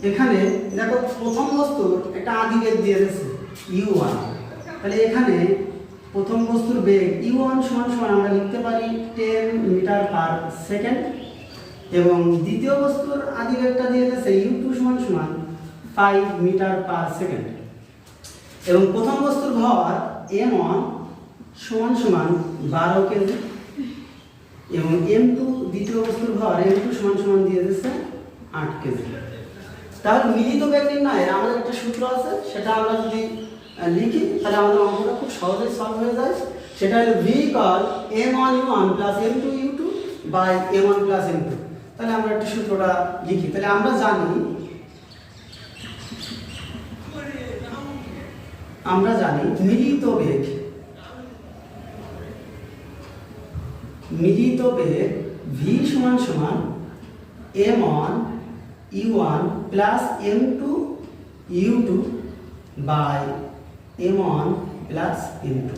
এখানে দেখো প্রথম বস্তুর একটা আদি বেগ দিয়ে দিয়েছে u1, তাহলে এখানে প্রথম বস্তুর বেগ u1 সমান সমান আমরা লিখতে পারি 10 মিটার পার সেকেন্ড, এবং দ্বিতীয় বস্তুর আদি বেগটা দিয়ে দিয়েছে u2 সমান সমান 5 মিটার পার সেকেন্ড, এবং প্রথম বস্তুর ভর m1 সমান সমান 12 কেজি, এবং m2 দ্বিতীয় বস্তুর ভর m2 সমান সমান দিয়ে দিয়েছে 8 কেজি। তাহলে মিলিত বেগ নির্ণয়ের আমাদের একটা সূত্র আছে, সেটা আমরা যদি লিখি তাহলে আমাদের অঙ্কটা খুব সহজেই সলভ হয়ে যায়। সেটা হলো v equal m1u1 plus m2u2 by m1 plus m2। তাহলে আমরা একটা সূত্রটা লিখি। তাহলে আমরা জানি মিলিত বেগ v সমান সমান m1 u1 plus m2 u2 by m1 plus m2।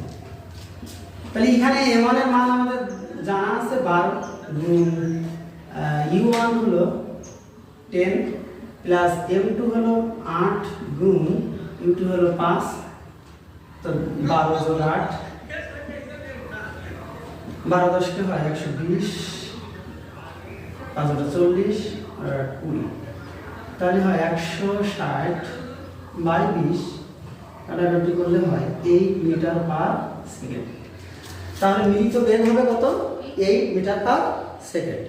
তাহলে এখানে m1 এর মান আমাদের জানা আছে 12 গুণ u1 হলো 10 প্লাস m2 হলো 8 গুণ u2 হলো 5, তো 12 যোগ 8 12 10 হয় 120, 5 40 আর 20, তাহলে হয় 160 বাই 20, কাটাকাটি করলে হয় 8 মিটার পার সেকেন্ড। তাহলে মিলিত বেগ হবে কত? 8 মিটার পার সেকেন্ড।